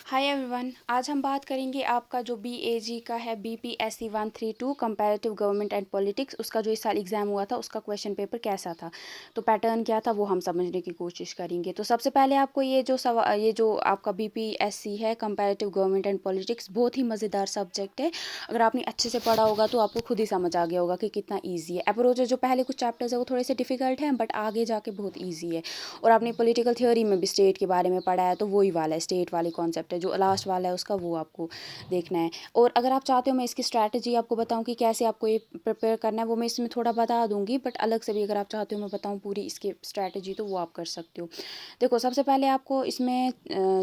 Hi everyone, आज हम बात करेंगे आपका जो बीएजी का है BPSC 132 comparative government and politics. उसका जो इस साल एग्ज़ाम हुआ था उसका क्वेश्चन पेपर कैसा था, तो पैटर्न क्या था वो हम समझने की कोशिश करेंगे। तो सबसे पहले आपको ये जो आपका बीपीएससी है कंपैरेटिव गवर्नमेंट एंड पॉलिटिक्स बहुत ही मज़ेदार सब्जेक्ट है। अगर आपने अच्छे से पढ़ा होगा तो आपको खुद ही समझ आ गया होगा कि कितना ईजी है। अप्रोच जो पहले कुछ चैप्टर्स है वो थोड़े से डिफिकल्ट हैं, बट आगे जाके बहुत ईजी है। और आपने पॉलिटिकल थ्योरी में भी स्टेट के बारे में पढ़ा है, तो वही वाला है, स्टेट वाली कॉन्सेप्ट है। जो लास्ट वाला है उसका वो आपको देखना है। और अगर आप चाहते हो मैं इसकी स्ट्रैटेजी आपको बताऊं कि कैसे आपको ये प्रिपेयर करना है, वो मैं इसमें थोड़ा बता दूंगी, बट अलग से भी अगर आप चाहते हो मैं बताऊं पूरी इसकी स्ट्रैटेजी, तो वो आप कर सकते हो। देखो, सबसे पहले आपको इसमें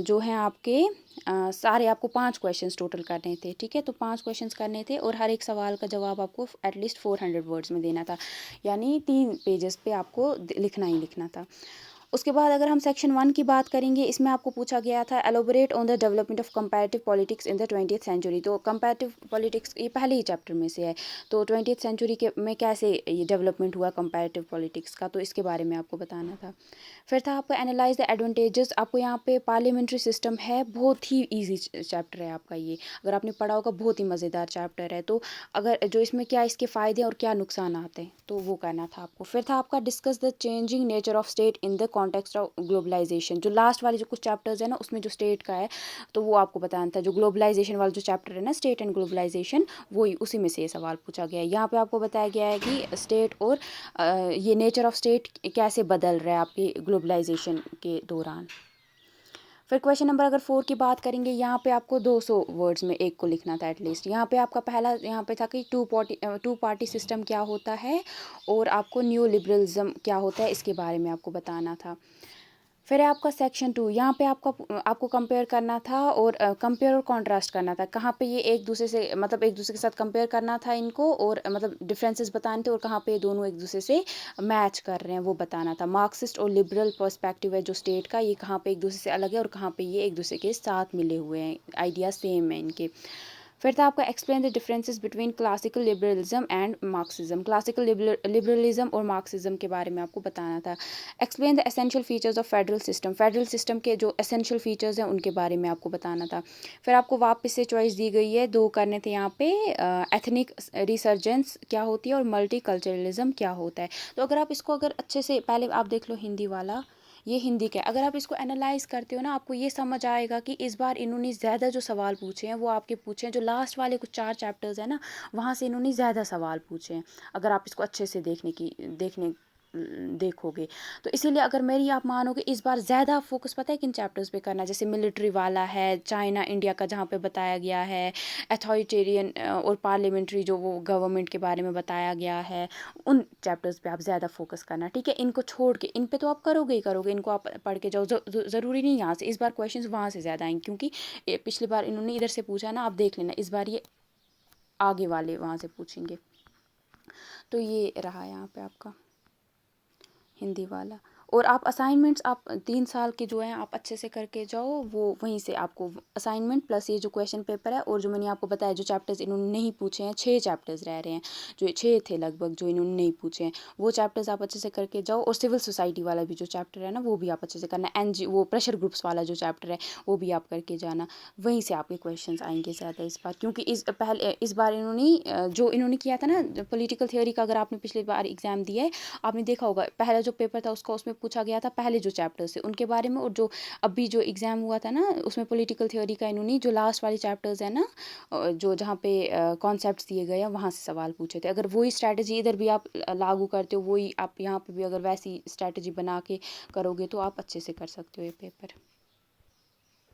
जो है आपके सारे आपको 5 क्वेश्चंस टोटल करने थे, ठीक है। तो 5 क्वेश्चंस करने थे और हर एक सवाल का जवाब आपको एटलीस्ट 400 वर्ड्स में देना था, यानी 3 पेजेस पे आपको लिखना ही लिखना था। उसके बाद अगर हम सेक्शन 1 की बात करेंगे, इसमें आपको पूछा गया था elaborate on the development of comparative politics in the 20th century. तो कंपैरेटिव पॉलिटिक्स ये पहले ही चैप्टर में से है, तो 20th सेंचुरी के में कैसे ये डेवलपमेंट हुआ कंपैरेटिव पॉलिटिक्स का, तो इसके बारे में आपको बताना था। फिर था आपको एनालाइज द एडवांटेजेस। आपको यहाँ पे पार्लियामेंट्री सिस्टम है, बहुत ही ईजी चैप्टर है आपका ये। अगर आपने पढ़ा होगा, बहुत ही मज़ेदार चैप्टर है। तो अगर जो इसमें क्या इसके फ़ायदे और क्या नुकसान आते हैं, तो वो करना था आपको। फिर था आपका discuss the changing nature of state in the context of globalisation. जो लास्ट वाले जो कुछ चैप्टर्स है ना, उसमें जो स्टेट का है तो वो आपको बताना था। जो ग्लोबलाइजेशन वाला जो चैप्टर है ना, स्टेट एंड ग्लोबलाइजेशन, वही उसी में से ये सवाल पूछा गया है। यहाँ पे आपको बताया गया है कि स्टेट और ये नेचर ऑफ स्टेट कैसे बदल रहा है आपकी ग्लोबलाइजेशन के दौरान। फिर क्वेश्चन नंबर अगर 4 की बात करेंगे, यहाँ पे आपको 200 वर्ड्स में एक को लिखना था एटलीस्ट। यहाँ पे आपका पहला यहाँ पे था कि टू पार्टी सिस्टम क्या होता है और आपको न्यू लिबरलिज्म क्या होता है, इसके बारे में आपको बताना था। फिर है आपका सेक्शन 2। यहाँ पे आपको कंपेयर करना था और कंपेयर और कॉन्ट्रास्ट करना था। कहाँ पे ये एक दूसरे से मतलब एक दूसरे के साथ कंपेयर करना था इनको, और मतलब डिफरेंसेस बताने थे, और कहाँ पे ये दोनों एक दूसरे से मैच कर रहे हैं वो बताना था। मार्क्सिस्ट और लिबरल पर्सपेक्टिव है जो स्टेट का, ये कहाँ पे एक दूसरे से अलग है और कहाँ पे ये एक दूसरे के साथ मिले हुए हैं, आइडिया सेम है इनके। फिर था आपका explain the differences between classical liberalism and Marxism. Classical liberalism और मार्क्सिज्म के बारे में आपको बताना था। Explain the essential features of federal system. Federal system के जो एसेंशियल फीचर्स हैं उनके बारे में आपको बताना था। फिर आपको वापस से चॉइस दी गई है, 2 करने थे यहाँ पे। एथनिक रिसर्जेंस क्या होती है और मल्टी कल्चरलिज्म क्या होता है। तो अगर आप इसको अगर अच्छे से पहले आप देख लो, हिंदी वाला, ये हिंदी का है। अगर आप इसको एनालाइज करते हो ना, आपको ये समझ आएगा कि इस बार इन्होंने ज़्यादा जो सवाल पूछे हैं वो आपके पूछे हैं, जो लास्ट वाले कुछ 4 चैप्टर्स हैं ना, वहाँ से इन्होंने ज़्यादा सवाल पूछे हैं। अगर आप इसको अच्छे से देखोगे तो इसीलिए अगर मेरी आप मानोगे, इस बार ज़्यादा फोकस पता है किन चैप्टर्स पे करना है। जैसे मिलिट्री वाला है, चाइना इंडिया का जहाँ पे बताया गया है, अथॉरिटेरियन और पार्लियामेंट्री जो वो गवर्नमेंट के बारे में बताया गया है, उन चैप्टर्स पे आप ज़्यादा फोकस करना, ठीक है। इनको छोड़ के इन पे तो आप करोगे ही करोगे, इनको आप पढ़ के जाओ। ज़रूरी नहीं यहाँ से इस बार क्वेश्चंस वहाँ से ज़्यादा आएंगे, क्योंकि पिछली बार इन्होंने इधर से पूछा ना, आप देख लेना इस बार ये आगे वाले वहाँ से पूछेंगे। तो ये रहा यहाँ पे आपका हिंदी वाला। और आप असाइनमेंट्स आप 3 साल के जो हैं आप अच्छे से करके जाओ, वो वहीं से आपको असाइनमेंट प्लस ये जो क्वेश्चन पेपर है, और जो मैंने आपको बताया जो चैप्टर्स इन्होंने नहीं पूछे हैं, 6 चैप्टर्स रह रहे हैं, जो 6 थे लगभग जो इन्होंने नहीं पूछे हैं, वो चैप्टर्स आप अच्छे से करके जाओ। और सिविल सोसाइटी वाला भी जो चैप्टर है ना, वो भी आप अच्छे से करना। वो प्रेशर ग्रुप्स वाला जो चैप्टर है वो भी आप करके जाना, वहीं से आपके क्वेश्चन आएंगे ज़्यादा इस बार। क्योंकि इस बार इन्होंने जो इन्होंने किया था ना पॉलिटिकल थ्योरी का, अगर आपने पिछली बार एग्ज़ाम दिया है आपने देखा होगा, पहला जो पेपर था उसमें पूछा गया था पहले जो चैप्टर्स थे उनके बारे में, और जो अभी जो एग्ज़ाम हुआ था ना उसमें पॉलिटिकल थ्योरी का इन्होंने जो लास्ट वाले चैप्टर्स है ना, जो जहाँ पे कॉन्सेप्ट्स दिए गए हैं वहाँ से सवाल पूछे थे। अगर वही स्ट्रैटेजी इधर भी आप लागू करते हो, वही आप यहाँ पे भी अगर वैसी स्ट्रैटेजी बना के करोगे तो आप अच्छे से कर सकते हो ये पेपर।